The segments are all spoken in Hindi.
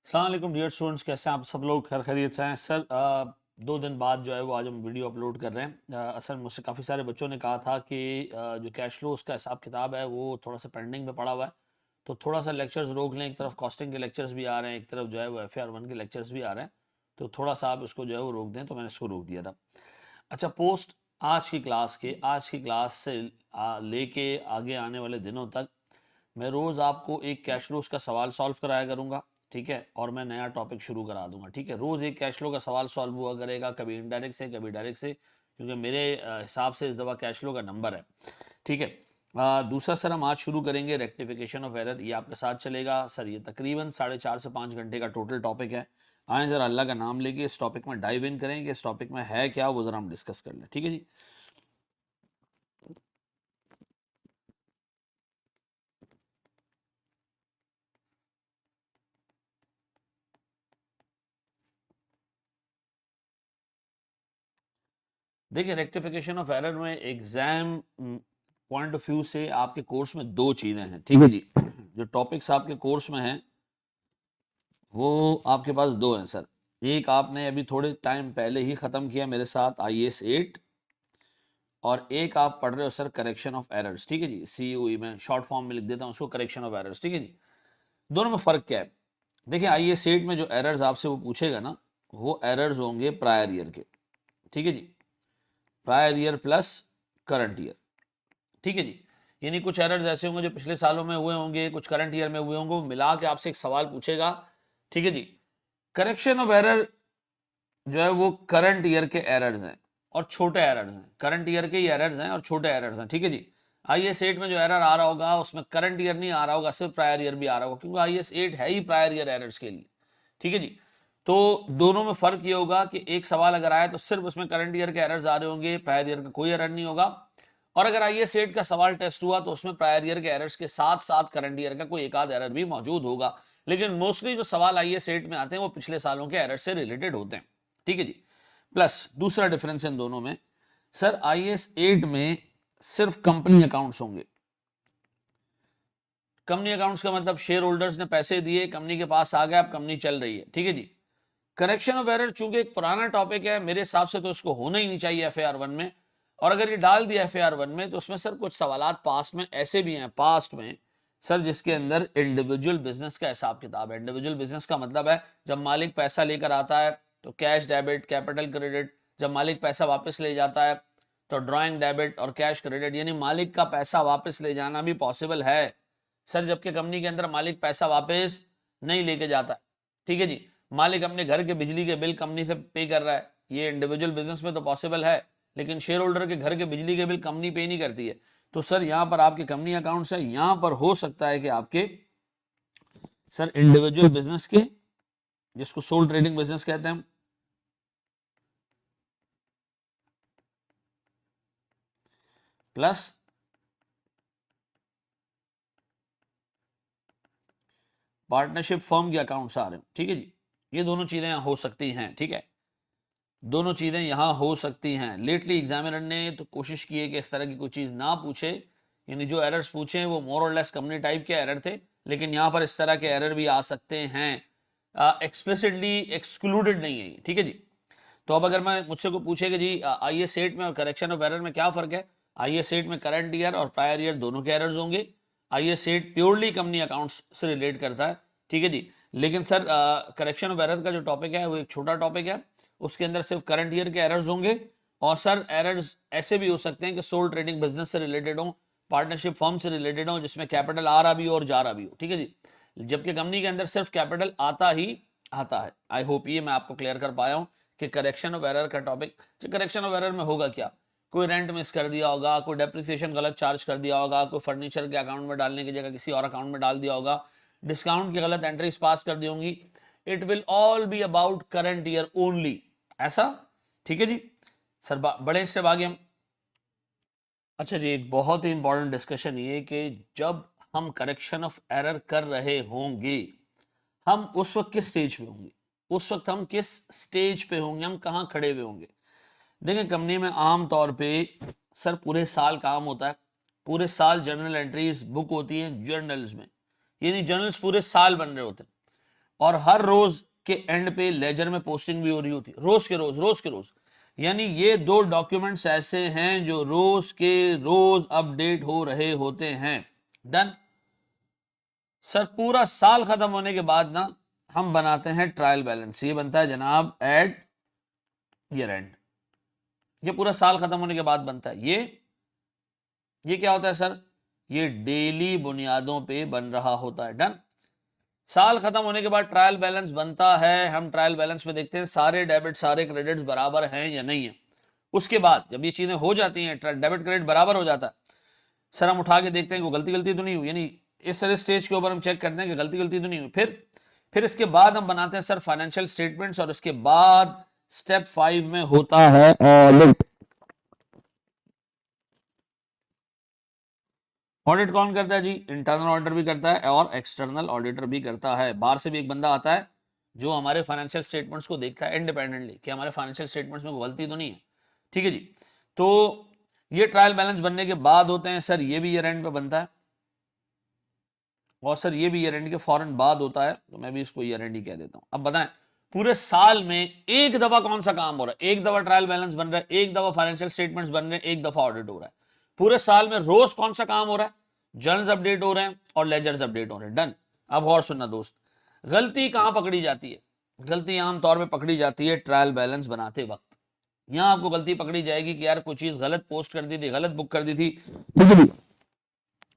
अस्सलाम वालेकुम डियर स्टूडेंट्स, कैसे हैं आप सब लोग? खैर खैरियत से हैं सर। 2 दिन बाद जो है वो आज हम वीडियो अपलोड कर रहे हैं। असल में मुझसे काफ़ी सारे बच्चों ने कहा था कि जो कैश फ्लो उसका हिसाब किताब है वो थोड़ा सा पेंडिंग में पड़ा हुआ है, तो थोड़ा सा लेक्चर्स रोक लें। एक तरफ कॉस्टिंग के लेक्चर्स भी आ रहे हैं, एक तरफ जो है वो FAR 1 के लेक्चर्स भी आ रहे हैं, तो थोड़ा सा आप इसको जो है वो रोक दें। तो मैंने इसको रोक दिया था। अच्छा, पोस्ट आज की क्लास से लेके आगे आने वाले दिनों तक मैं रोज़ आपको एक कैश फ्लो का सवाल सॉल्व कराया करूँगा, ठीक है? और मैं नया टॉपिक शुरू करा दूँगा, ठीक है? रोज़ एक कैश फ्लो का सवाल सॉल्व हुआ करेगा, कभी इनडायरेक्ट से, कभी डायरेक्ट से, क्योंकि मेरे हिसाब से इस दफ़ा कैश फ्लो का नंबर है, ठीक है? दूसरा सर, हम आज शुरू करेंगे रेक्टिफिकेशन ऑफ एरर। ये आपके साथ चलेगा सर। ये तकरीबन 4.5 से 5 घंटे का टोटल टॉपिक है। आएँ ज़रा अल्लाह का नाम लेके इस टॉपिक में डाइव इन करें कि इस टॉपिक में है क्या, वो ज़रा हम डिस्कस कर लें, ठीक है जी? देखिए, रेक्टिफिकेशन ऑफ एरर में एग्जाम पॉइंट ऑफ व्यू से आपके कोर्स में 2 चीज़ें हैं, ठीक है जी? जो टॉपिक्स आपके कोर्स में हैं वो आपके पास 2 हैं सर। एक आपने अभी थोड़े टाइम पहले ही ख़त्म किया मेरे साथ IAS 8, और एक आप पढ़ रहे हो सर करेक्शन ऑफ एरर्स, ठीक है जी? COE में शॉर्ट फॉर्म में लिख देता हूँ उसको, करेक्शन ऑफ एरर्स, ठीक है जी? दोनों में फ़र्क क्या है? देखिए, IAS 8 में जो एरर्स आपसे वो पूछेगा ना, वो एरर्स होंगे प्रायर ईयर के, ठीक है जी? Prior year plus current year, ठीक है जी? यानी कुछ एरर्स ऐसे होंगे जो पिछले सालों में हुए होंगे, कुछ करंट ईयर में हुए होंगे, वो मिला के आपसे एक सवाल पूछेगा, ठीक है जी? करेक्शन ऑफ एरर जो है वो करंट ईयर के एरर्स हैं और छोटे एरर्स हैं। करंट ईयर के ही एरर्स हैं और छोटे एरर्स हैं, ठीक है जी? IAS 8 में जो एरर आ रहा होगा उसमें करंट ईयर नहीं आ रहा होगा, सिर्फ प्रायर ईयर भी आ रहा होगा, क्योंकि IAS 8 है ही प्रायर ईयर एरर्स के लिए, ठीक है जी? तो दोनों में फर्क ये होगा कि एक सवाल अगर आए तो सिर्फ उसमें करंट ईयर के एरर्स आ रहे होंगे, प्रायर ईयर का कोई एरर नहीं होगा। और अगर IAS 8 का सवाल टेस्ट हुआ तो उसमें प्रायर ईयर के एरर्स के साथ साथ करंट ईयर का कोई एक आध एरर भी मौजूद होगा। लेकिन मोस्टली जो सवाल IAS 8 में आते हैं वो पिछले सालों के एरर से रिलेटेड होते हैं, ठीक है जी? प्लस दूसरा डिफरेंस इन दोनों में सर, IAS 8 में सिर्फ कंपनी अकाउंट्स होंगे। कंपनी अकाउंट्स का मतलब शेयर होल्डर्स ने पैसे दिए, कंपनी के पास आ गया, अब कंपनी चल रही है, ठीक है जी? करेक्शन ऑफ एरर चूंकि एक पुराना टॉपिक है, मेरे हिसाब से तो इसको होना ही नहीं चाहिए FAR 1 में। और अगर ये डाल दिया FAR 1 में तो उसमें सर कुछ सवालात पास्ट में ऐसे भी हैं, पास्ट में सर, जिसके अंदर इंडिविजुअल बिजनेस का हिसाब किताब है। इंडिविजुअल बिजनेस का मतलब है जब मालिक पैसा लेकर आता है तो कैश डेबिट, कैपिटल क्रेडिट, जब मालिक पैसा वापस ले जाता है तो ड्रॉइंग डेबिट और कैश क्रेडिट, यानी मालिक का पैसा वापस ले जाना भी पॉसिबल है सर, जबकि कंपनी के अंदर मालिक पैसा वापस नहीं लेके जाता, ठीक है जी? मालिक अपने घर के बिजली के बिल कंपनी से पे कर रहा है, ये इंडिविजुअल बिजनेस में तो पॉसिबल है, लेकिन शेयर होल्डर के घर के बिजली के बिल कंपनी पे नहीं करती है। तो सर यहां पर आपके कंपनी अकाउंट्स है, यहां पर हो सकता है कि आपके सर इंडिविजुअल बिजनेस के, जिसको सोल ट्रेडिंग बिजनेस कहते हैं, प्लस पार्टनरशिप फर्म के अकाउंट्स आ रहे हैं, ठीक है जी? ये दोनों चीजें यहां हो सकती हैं, ठीक है? दोनों चीज़ें यहाँ हो सकती हैं। लेटली एग्जामिनर ने तो कोशिश की है कि इस तरह की कोई चीज़ ना पूछे, यानी जो एरर्स पूछे वो मोर और लेस कंपनी टाइप के एरर थे, लेकिन यहाँ पर इस तरह के एरर भी आ सकते हैं। एक्सप्लिसिटली एक्सक्लूडेड नहीं है, ठीक है जी? तो अब अगर मैं मुझसे को पूछे कि जी IAS 8 में और करेक्शन ऑफ एरर में क्या फ़र्क है? IAS 8 में करंट ईयर और प्रायर ईयर दोनों के एरर्स होंगे। IAS 8 प्योरली कंपनी अकाउंट्स से रिलेट करता है, ठीक है जी? लेकिन सर करेक्शन ऑफ एरर का जो टॉपिक है वो एक छोटा टॉपिक है, उसके अंदर सिर्फ करंट ईयर के एरर्स होंगे। और सर एरर्स ऐसे भी हो सकते हैं कि सोल ट्रेडिंग बिजनेस से रिलेटेड हो, पार्टनरशिप फर्म से रिलेटेड हो, जिसमें कैपिटल आ रहा भी हो और जा रहा भी हो, ठीक है जी? जबकि कंपनी के अंदर सिर्फ कैपिटल आता ही आता है। आई होप ये मैं आपको क्लियर कर पाया हूं कि करेक्शन ऑफ एरर का टॉपिक, करेक्शन ऑफ एरर में होगा क्या? कोई रेंट मिस कर दिया होगा, कोई डेप्रिसिएशन गलत चार्ज कर दिया होगा, कोई फर्नीचर के अकाउंट में डालने की जगह किसी और अकाउंट में डाल दिया होगा, डिस्काउंट की गलत एंट्रीज पास कर दी होंगी। It will all be about current year only, ऐसा, ठीक है जी? सर बड़े स्टेप आगे हम। अच्छा जी, एक बहुत ही इंपॉर्टेंट डिस्कशन ये कि जब हम करेक्शन ऑफ एरर कर रहे होंगे, हम उस वक्त किस स्टेज पे होंगे? उस वक्त हम किस स्टेज पे होंगे, हम कहाँ खड़े हुए होंगे? देखिए, कंपनी में आम तौर पे सर पूरे साल काम होता है, पूरे साल जर्नल एंट्रीज बुक होती हैं जर्नल्स में, यानी जर्नल्स पूरे साल बन रहे होते हैं। और हर रोज के एंड पे लेजर में पोस्टिंग भी हो रही होती है, रोज के रोज, रोज के रोज। यानी ये दो डॉक्यूमेंट्स ऐसे हैं जो रोज के रोज अपडेट हो रहे होते हैं। डन। सर पूरा साल खत्म होने के बाद ना हम बनाते हैं ट्रायल बैलेंस, ये बनता है जनाब एट ईयर एंड। ये पूरा साल खत्म होने के बाद बनता है। ये क्या होता है सर? ये डेली बुनियादों पे बन रहा होता है। डन। साल खत्म होने के बाद ट्रायल बैलेंस बनता है। हम ट्रायल बैलेंस में देखते हैं सारे डेबिट सारे क्रेडिट्स बराबर हैं या नहीं है। उसके बाद जब ये चीजें हो जाती हैं, डेबिट क्रेडिट बराबर हो जाता है, सर हम उठा के देखते हैं कोई गलती तो नहीं हुई। यानी इस सारे स्टेज के ऊपर हम चेक करते हैं कि गलती तो नहीं हुई। फिर इसके बाद हम बनाते हैं सर फाइनेंशियल स्टेटमेंट्स, और उसके बाद स्टेप 5 में होता है ऑडिट। ऑडिट कौन करता है जी? इंटरनल ऑडिटर भी करता है और एक्सटर्नल ऑडिटर भी करता है। बाहर से भी एक बंदा आता है जो हमारे फाइनेंशियल स्टेटमेंट्स को देखता है इंडिपेंडेंटली कि हमारे फाइनेंशियल स्टेटमेंट्स में कोई गलती तो नहीं है। ठीक है जी। तो ये ट्रायल बैलेंस बनने के बाद होते हैं सर, ये भी ईयर एंड पे बनता है, और सर ये भी ईयर एंड के फौरन बाद होता है, तो मैं भी इसको ईयर एंड ही कह देता हूं। अब बताएं पूरे साल में एक दफा कौन सा काम हो रहा है? एक दफा ट्रायल बैलेंस बन रहा है, एक दफा फाइनेंशियल स्टेटमेंट्स बन रहे हैं, एक दफा ऑडिट हो रहा है। पूरे साल में रोज कौन सा काम हो रहा है? जर्नल्स अपडेट हो रहे हैं और लेजर्स अपडेट हो रहे हैं। डन। अब और सुनना दोस्त, गलती कहां पकड़ी जाती है? गलती आमतौर पर पकड़ी जाती है ट्रायल बैलेंस बनाते वक्त। यहां आपको गलती पकड़ी जाएगी कि यार कोई चीज गलत पोस्ट कर दी थी, गलत बुक कर दी थी,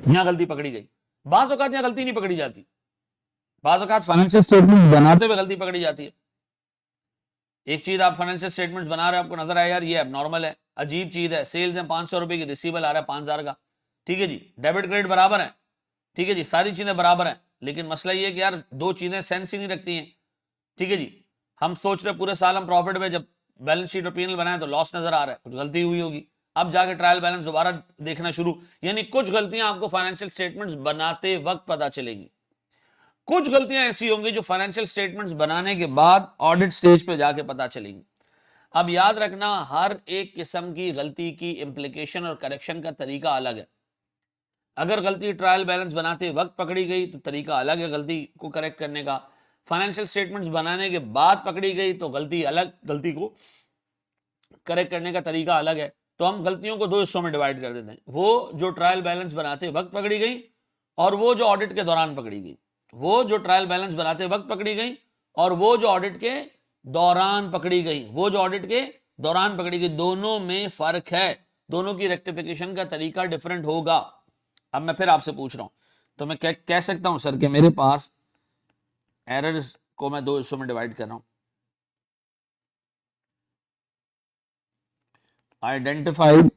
यहां गलती पकड़ी गई। बाज़ औक़ात यहां गलती नहीं पकड़ी जाती, बाज़ औक़ात फाइनेंशियल स्टेटमेंट बनाते हुए गलती पकड़ी जाती है। एक चीज आप फाइनेंशियल स्टेटमेंट्स बना रहे हो, आपको नजर आया यार ये एबनॉर्मल है, अजीब चीज है, सेल्स है 500 रुपए की, रिसीवेबल आ रहा है 5000 का। ठीक है जी, डेबिट क्रेडिट बराबर है, ठीक है जी, सारी चीजें बराबर हैं, लेकिन मसला ये है कि यार दो चीजें सेंस ही नहीं रखती हैं। ठीक है जी, हम सोच रहे पूरे साल हम प्रॉफिट में, जब बैलेंस शीट और पीएनएल बनाए तो लॉस नजर आ रहा है, कुछ गलती हुई होगी। अब जाके ट्रायल बैलेंस दोबारा देखना शुरू, यानी कुछ गलतियां आपको फाइनेंशियल स्टेटमेंट्स बनाते वक्त पता चलेंगी, कुछ गलतियां ऐसी होंगी जो फाइनेंशियल स्टेटमेंट्स बनाने के बाद ऑडिट स्टेज पे जाके पता चलेंगी। अब याद रखना हर एक किस्म की गलती की इंप्लीकेशन और करेक्शन का तरीका अलग है। अगर गलती ट्रायल बैलेंस बनाते वक्त पकड़ी गई तो तरीका अलग है गलती को करेक्ट करने का, फाइनेंशियल स्टेटमेंट्स बनाने के बाद पकड़ी गई तो गलती अलग, गलती को करेक्ट करने का तरीका अलग है। तो हम गलतियों को दो हिस्सों में डिवाइड कर देते हैं, वो जो ट्रायल बैलेंस बनाते वक्त पकड़ी गई और वो जो ऑडिट के दौरान पकड़ी गई। वो जो ट्रायल बैलेंस बनाते वक्त पकड़ी गई और वो जो ऑडिट के दौरान पकड़ी गई, वो जो ऑडिट के दौरान पकड़ी गई, दोनों में फर्क है, दोनों की रेक्टिफिकेशन का तरीका डिफरेंट होगा। अब मैं फिर आपसे पूछ रहा हूं, तो मैं कह सकता हूं सर कि मेरे पास एरर्स को मैं दो हिस्सों में डिवाइड कर रहा हूं, identified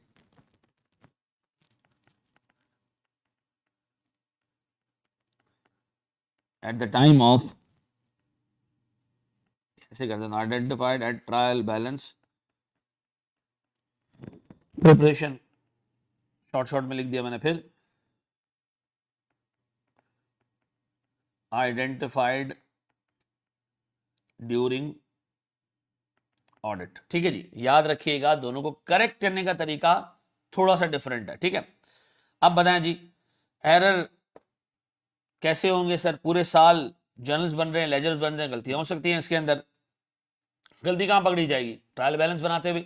at the time of, ऐसे कर देना, identified at trial balance preparation, short में लिख दिया मैंने, फिर आइडेंटिफाइड ड्यूरिंग ऑडिट। ठीक है जी, याद रखिएगा दोनों को करेक्ट करने का तरीका थोड़ा सा डिफरेंट है। ठीक है, अब बताएं जी एरर कैसे होंगे? सर पूरे साल जर्नल्स बन रहे हैं, लेजर्स बन रहे हैं, गलतियां हो सकती हैं इसके अंदर। गलती कहां पकड़ी जाएगी? ट्रायल बैलेंस बनाते हुए,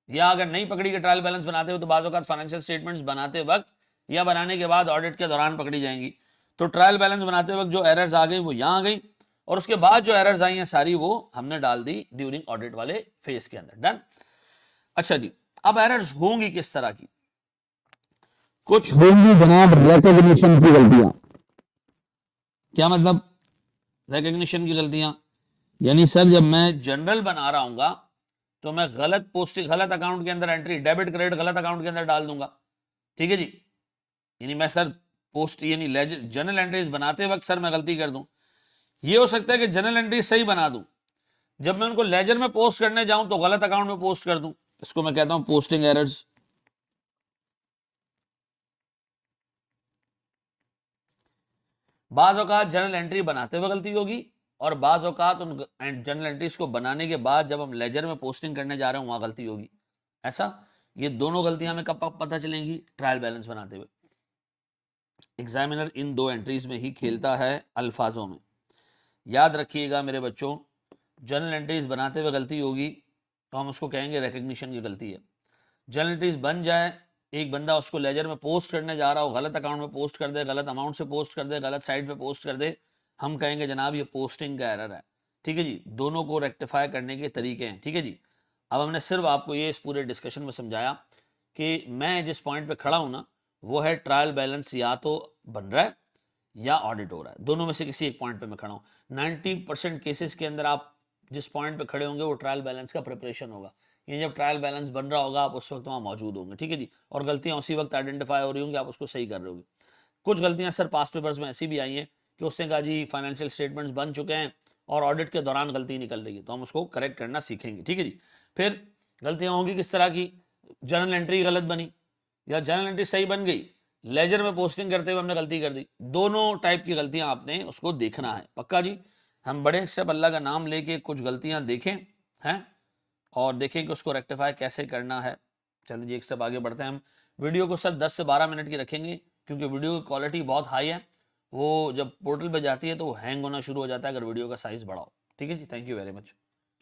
या अगर नहीं पकड़ी गई ट्रायल बैलेंस बनाते हुए तो बाज़ औक़ात फाइनेंशियल स्टेटमेंट्स बनाते वक्त या बनाने के बाद ऑडिट के दौरान पकड़ी जाएंगी। तो ट्रायल बैलेंस बनाते वक्त जो एरर्स आ गई वो यहां आ गई, और उसके बाद जो एरर्स आई हैं सारी वो हमने डाल दी ड्यूरिंग ऑडिट वाले फेज के अंदर। डन। अच्छा जी, अब एरर्स होंगी किस तरह की? कुछ होंगी जनाब रिकॉग्निशन की गलतियां। क्या मतलब रिकॉग्निशन की गलतियां? यानी सर जब मैं जनरल बना रहा हूंगा तो मैं गलत पोस्टिंग, गलत अकाउंट के अंदर एंट्री, डेबिट क्रेडिट गलत अकाउंट के अंदर डाल दूंगा। ठीक है जी, यानी मैं सर पोस्ट यानी जनरल एंट्रीज बनाते वक्त सर मैं गलती कर दूं। ये हो सकता है कि जनरल एंट्रीज सही बना दूं, जब मैं उनको लेजर में पोस्ट करने जाऊं तो गलत अकाउंट में पोस्ट कर दूं। इसको मैं कहता हूं पोस्टिंग एरर्स। बाज़ औक़ात जनरल एंट्री बनाते हुए गलती होगी और बाज़ औक़ात उन जनरल एंट्रीज को बनाने के बाद जब हम लेजर में पोस्टिंग करने जा रहे हैं वहां गलती होगी। ऐसा ये दोनों गलतियां हमें कब पता चलेंगी? ट्रायल बैलेंस बनाते हुए। एग्जामिनर इन दो एंट्रीज में ही खेलता है अल्फाजों में। याद रखिएगा मेरे बच्चों, जर्नल एंट्रीज बनाते हुए गलती होगी तो हम उसको कहेंगे रिकग्निशन की गलती है। जर्नल एंट्रीज बन जाए, एक बंदा उसको लेजर में पोस्ट करने जा रहा हो, गलत अकाउंट में पोस्ट कर दे, गलत अमाउंट से पोस्ट कर दे, गलत साइट पे पोस्ट कर दे, हम कहेंगे जनाब ये पोस्टिंग का एरर है। ठीक है जी, दोनों को रेक्टिफाई करने के तरीके हैं। ठीक है जी, अब हमने सिर्फ आपको ये इस पूरे डिस्कशन में समझाया कि मैं जिस पॉइंट पे खड़ा हूं ना, वो है ट्रायल बैलेंस या तो बन रहा है या ऑडिट हो रहा है, दोनों में से किसी एक पॉइंट पे मैं खड़ा हूं। 90% केसेस के अंदर आप जिस पॉइंट पे खड़े होंगे वो ट्रायल बैलेंस का प्रिपरेशन होगा। ये जब ट्रायल बैलेंस बन रहा होगा आप उस वक्त वहाँ मौजूद होंगे। ठीक है जी, और गलतियां उसी वक्त आइडेंटिफाई हो रही होंगी, आप उसको सही कर रहे होंगे। कुछ गलतियां सर पास्ट पेपर्स में ऐसी भी आई हैं कि उसने कहा जी फाइनेंशियल स्टेटमेंट्स बन चुके हैं और ऑडिट के दौरान गलती निकल रही है, तो हम उसको करेक्ट करना सीखेंगे। ठीक है जी, फिर गलतियां होंगी किस तरह की, जर्नल एंट्री गलत बनी या जर्नल एंट्री सही बन गई, लेजर में पोस्टिंग करते हुए हमने गलती कर दी, दोनों टाइप की गलतियां आपने उसको देखना है। पक्का जी, हम बड़े स्टेप अल्लाह का नाम लेके कुछ गलतियां देखें हैं और देखें कि उसको रेक्टिफाई कैसे करना है। चलिए जी, एक स्टेप आगे बढ़ते हैं हम। वीडियो को सर 10 से 12 मिनट की रखेंगे क्योंकि वीडियो की क्वालिटी बहुत हाई है, वो जब पोर्टल पे जाती है तो वो हैंग होना शुरू हो जाता है अगर वीडियो का साइज बड़ा हो। ठीक है जी, थैंक यू वेरी मच।